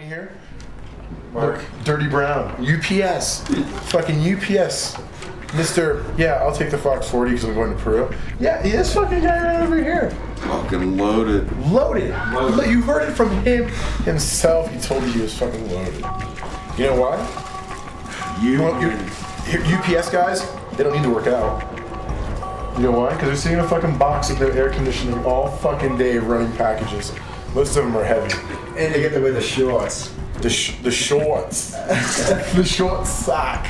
in here? Look, Dirty Brown. UPS. Fucking UPS. Mr. Yeah, I'll take the Fox 40 because I'm going to Peru. Yeah, this fucking guy right over here. Fucking loaded. Loaded. You heard it from him himself. He told you he was fucking loaded. You know why? UPS guys, they don't need to work out. You know why? Because they're sitting in a fucking box with their air conditioning all fucking day running packages. Most of them are heavy. And they get to wear the shorts. The shorts. The short sock.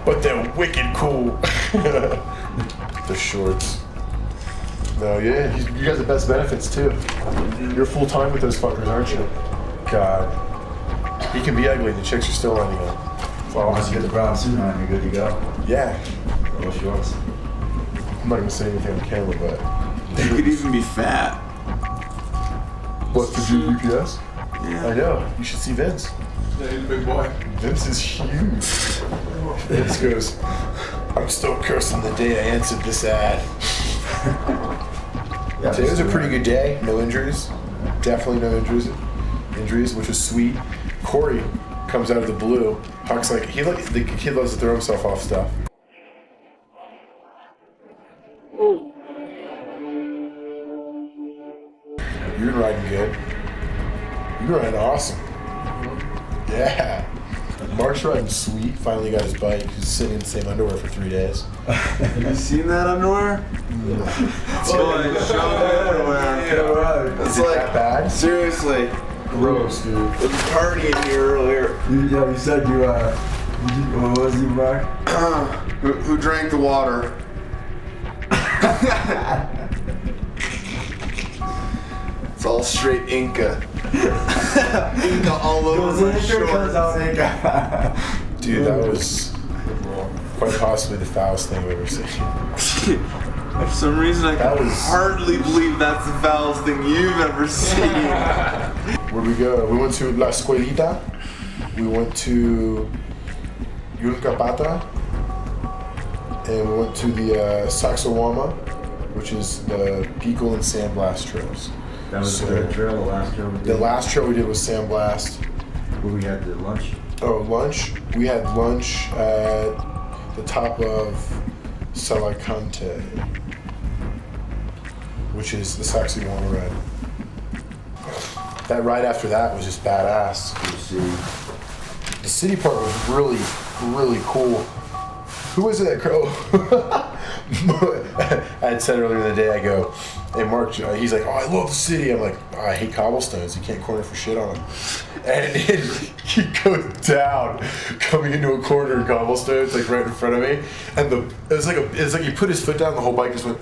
But they're wicked cool. The shorts. No, yeah, you guys have the best benefits too. You're full time with those fuckers, aren't you? God. He can be ugly, the chicks are still lining up. Well, once you get the brown suit on, you're good to go. Yeah. Little shorts. I'm not gonna say anything on camera, but. You could even be fat. What, to do UPS? Yeah. I know. You should see Vince. Yeah, he's a big boy. Vince is huge. Vince goes, I'm still cursing the day I answered this ad. Yeah, Today was a pretty good day. No injuries. Definitely no injuries, which was sweet. Corey comes out of the blue. Huck's like, the kid loves to throw himself off stuff. You've been riding good. You've been riding awesome. Yeah. Mark's riding sweet. Finally got his bike. He's sitting in the same underwear for 3 days. Have you seen that underwear? No. Boy, show me underwear. It's like, that bad? seriously. Gross, dude. It was partying here earlier. You said what was he, Mark? Who drank the water? It's all straight Inca. Inca all over the shorts. Dude, that was quite possibly the foulest thing I've ever seen. For some reason, I That can was- hardly believe that's the foulest thing you've ever seen. Where'd we go? We went to La Escuelita. We went to Yulcapata. And we went to the Sacsayhuama, which is the Pico and Sandblast trails. That was So, the third trail, the last trail we did. The last trail we did was Sandblast. Where we had the lunch. Oh, lunch? We had lunch at the top of Salacante, which is the Sacsayhuama ride. That ride after that was just badass. The city part was really, really cool. Who was it that girl? I had said earlier in the day, I go, hey Mark, he's like, oh, I love the city. I'm like, oh, I hate cobblestones. You can't corner for shit on them. And he goes down, coming into a corner in cobblestones, like right in front of me. And it's like he put his foot down, the whole bike just went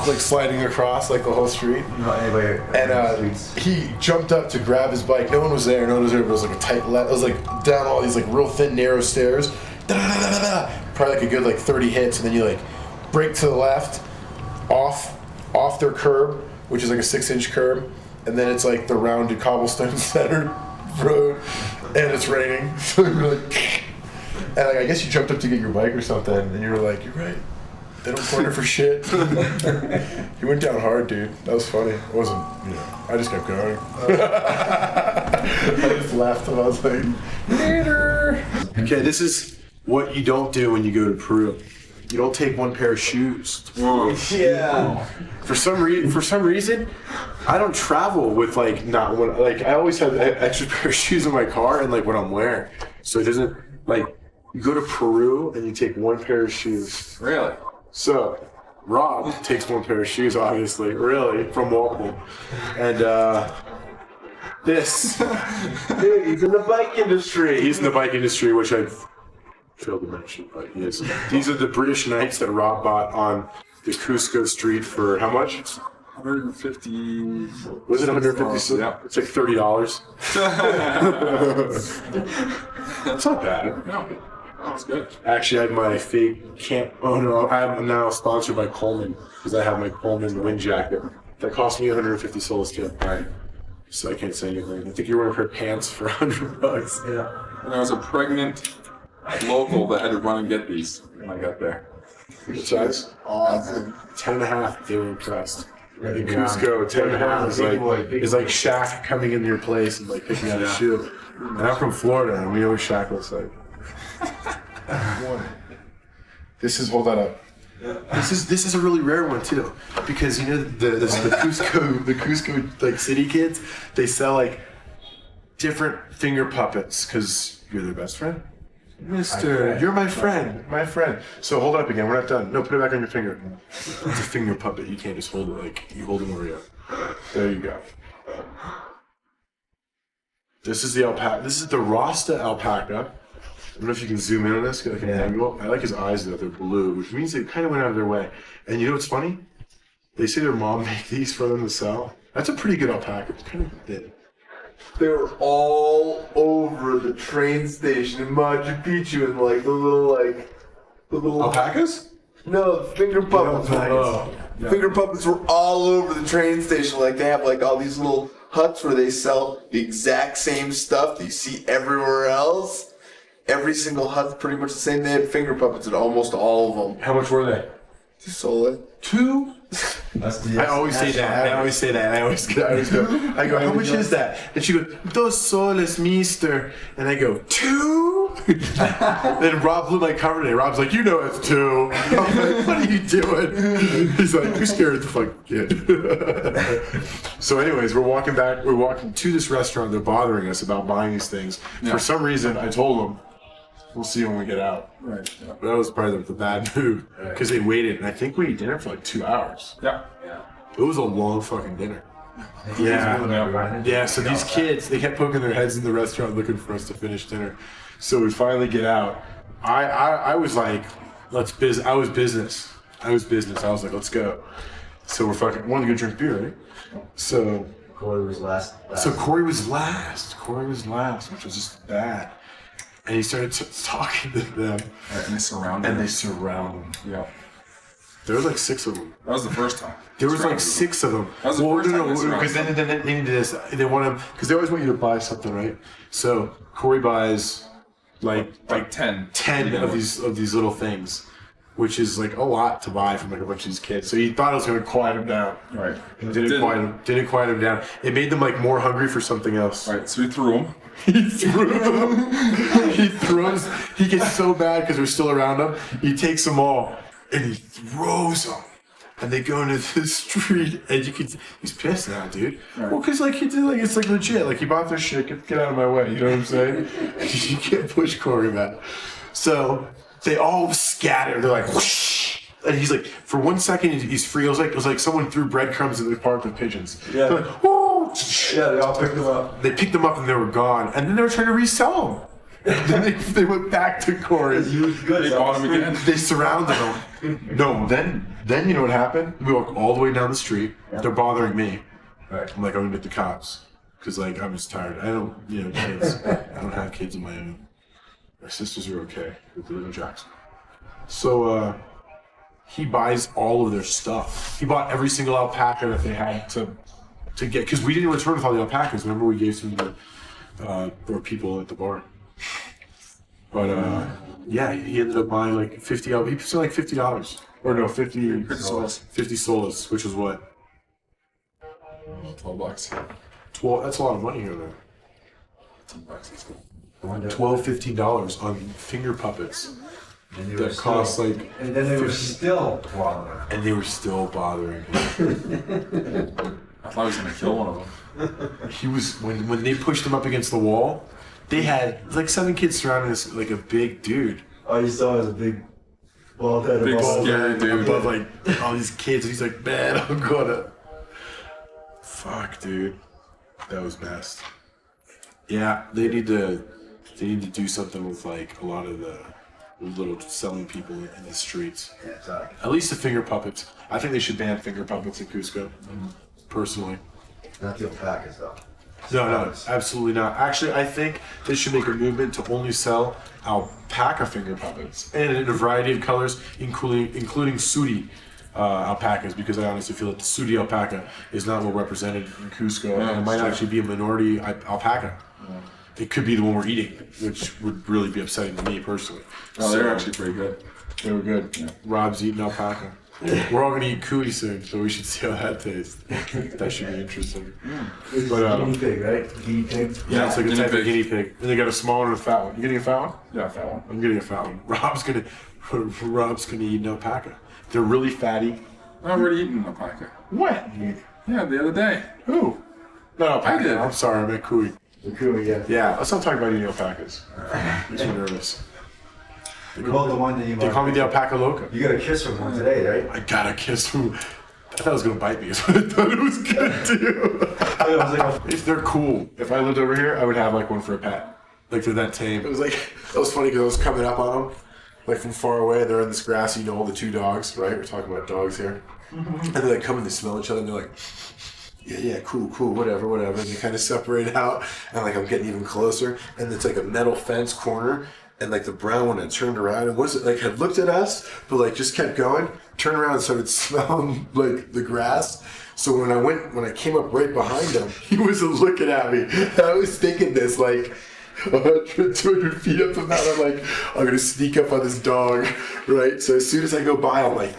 like sliding across like the whole street. No, anyway. And he jumped up to grab his bike. No one was there. But it was like a tight left. It was like down all these like real thin, narrow stairs. Probably like a good like 30 hits, and then you like brake to the left, off their curb, which is like a 6-inch curb, and then it's like the rounded cobblestone centered road, and it's raining. So you're like, and like I guess you jumped up to get your bike or something, and you were like, you're right. They don't corner for shit. He went down hard, dude. That was funny. It wasn't, I just kept going. I just laughed and I was like, later. Okay, this is what you don't do when you go to Peru. You don't take one pair of shoes. Yeah. For some reason, I don't travel with like not one. Like I always have an extra pair of shoes in my car and like what I'm wearing. So it doesn't like you go to Peru and you take one pair of shoes. Really? So Rob takes one pair of shoes, obviously, really, from Walpole, and this. Dude, he's in the bike industry. He's in the bike industry, which I've failed to mention, but he is. These are the British Knights that Rob bought on the Cusco street for how much? 150. Was it 150? Yeah. It's like $30. That's not bad. No. That's good. Actually, I had my fake camp. Oh no, I'm now sponsored by Coleman because I have my Coleman wind jacket. That cost me 150 soles too. Right. So I can't say anything. I think you're wearing her pants for $100. Yeah. And there was a pregnant local that had to run and get these when I got there. What size? Awesome. 10 and a half. They were impressed. In Cusco, 10.5 is like Shaq coming into your place and like picking out a shoe. And I'm from Florida, and we know what Shaq looks like. This is, hold that up. This is a really rare one too, because you know the Cusco like city kids, they sell like different finger puppets because you're their best friend. Mister, you're my friend. So hold it up again. We're not done. No, put it back on your finger. It's a finger puppet. You can't just hold it like you hold an Oreo. There you go. This is the alpaca. This is the Rasta alpaca. I don't know if you can zoom in on this. Get like an angle. I like his eyes though. They're blue, which means they kind of went out of their way. And you know what's funny? They say their mom made these for them to sell. That's a pretty good alpaca. It's kind of thin. They were all over the train station in Machu Picchu and like the little Alpacas? No, finger puppets. Finger puppets were all over the train station. Like they have like all these little huts where they sell the exact same stuff that you see everywhere else. Every single hut's pretty much the same. They had finger puppets at almost all of them. How much were they? Solid. 2? I always say that. I go, how much is that? And she goes, 2 soles, mister. And I go, 2? Then Rob blew my cover today. Rob's like, you know it's 2. I'm like, what are you doing? He's like, you're scared of the fucking kid. So anyways, we're walking to this restaurant. They're bothering us about buying these things. Yeah. For some reason, I told them, we'll see when we get out. Right. Yeah. That was probably the bad move because they waited, and I think we ate dinner for like 2 hours. Yeah. It was a long fucking dinner. Yeah. So these kids, they kept poking their heads in the restaurant looking for us to finish dinner. So we finally get out. I was like, I was business. I was like, let's go. So we're fucking wanting to go drink beer, right? So Corey was last. So Corey was last, which was just bad. And he started talking to them. And they surround him. Yeah. There was like 6 of them. That was the first time. There was like 6 of them. That was the first time. Because then they needed this. They want them, because they always want you to buy something, right? So Corey buys like 10 of these little things, which is like a lot to buy from like a bunch of these kids. So he thought it was going to quiet him down. Right. Didn't quiet him down. It made them like more hungry for something else. Right. So he threw them. He throws. He gets so bad because we're still around him. He takes them all and he throws them, and they go into the street. And you can. He's pissed now, dude. Right. Well, because like he did, like it's like legit. Like he bought their shit. Get out of my way. You know what I'm saying? You can't push Corey back. So they all scatter. They're like whoosh. And he's like, for 1 second, he's free. It was like someone threw breadcrumbs in the park with pigeons. Yeah. They're like, woo! Yeah, they all picked them up. They picked them up and they were gone. And then they were trying to resell them. And then they went back to Corey. He was good. They bought him again. They surrounded him. No, then you know what happened? We walk all the way down the street. Yeah. They're bothering me. Right. I'm like, I'm gonna get the cops. Because like, I'm just tired. I don't, kids. I don't have kids of my own. My sisters are okay. They live in Jackson. So, he buys all of their stuff. He bought every single alpaca that they had to get, because we didn't return with all the alpacas. Remember, we gave some to our people at the bar. But yeah, he ended up buying like 50. He spent like $50, or no, 50 soles, which was what? $12. 12. That's a lot of money here, though. $10. $15 on finger puppets. And that cost like. And then they were still bothering. And they were still bothering him. I thought he was gonna kill one of them. He was when they pushed him up against the wall. They had like 7 kids surrounding this like a big dude. All you saw was a big bald head. Big scary dude. Above like all these kids, and he's like, man, I'm gonna. Fuck, dude, that was best. Yeah, they need to do something with like a lot of the little selling people in the streets. Yeah, exactly. At least the finger puppets. I think they should ban finger puppets in Cusco. Personally. Not the alpacas though. No, absolutely not. Actually, I think they should make a movement to only sell alpaca finger puppets, and in a variety of colors, including sooty alpacas, because I honestly feel that the sooty alpaca is not well represented in Cusco, and it might actually be a minority alpaca. It could be the one we're eating, which would really be upsetting to me personally. Oh, they're actually pretty good. They were good. Yeah. Rob's eating alpaca. We're all gonna eat cuy soon, so we should see how that tastes. That should be interesting. But Guinea pig, right? Guinea pig. yeah, it's like a Guinea type of pig. guinea pig. And they got a small one and a fat one. You getting a fat one? Yeah, that one. I'm getting a fat one. Rob's gonna eat an alpaca. They're really fatty. I've already eaten alpaca. When? Yeah, the other day. Who? Not alpaca. I did. I'm sorry, I meant cuy. The cuy, yeah. Yeah, let's not talk about eating alpacas. Makes me nervous. Call the one that you They call me the alpaca loco. You got a kiss from one today, right? I got a kiss from. I thought it was gonna bite me. Is what I thought it was gonna do. I was like, They're cool. If I lived over here, I would have like one for a pet. Like they're that tame. It was like that was funny because I was coming up on them, like from far away. They're in this grassy knoll. The two dogs, right? We're talking about dogs here. And they like come and they smell each other and they're like, yeah, cool, whatever. And they kind of separate out. And like I'm getting even closer. And it's like a metal fence corner. And like the brown one had turned around and was like had looked at us, but like just kept going. Turned around and started smelling like the grass. So when I came up right behind him, he wasn't looking at me. I was thinking this like 100, 200 feet up from that. I'm like, I'm gonna sneak up on this dog, right? So as soon as I go by, I'm like,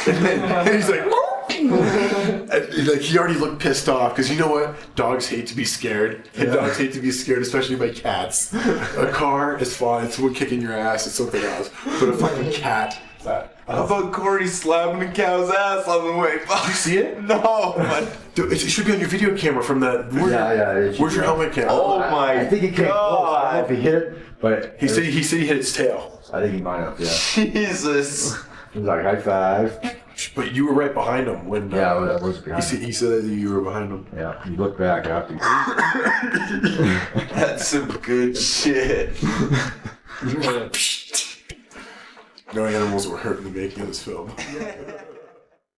and he's like, and like he already looked pissed off because you know what? Dogs hate to be scared, and dogs hate to be scared, especially by cats. A car is fine; it's someone kicking your ass. It's something else. But a fucking cat, that. How about Corey slapping a cow's ass on the way by? Did you see it? No, but Dude, it should be on your video camera from that. it should Where's your be. helmet cam? Oh my I think he came close. I don't know if he hit it, but He said he hit its tail. I think he might have. Yeah. Jesus. He was like high five. But you were right behind him when. Yeah, that was behind. He said that you were behind him. Yeah, you look back after. That's some good shit. No animals were hurt in the making of this film.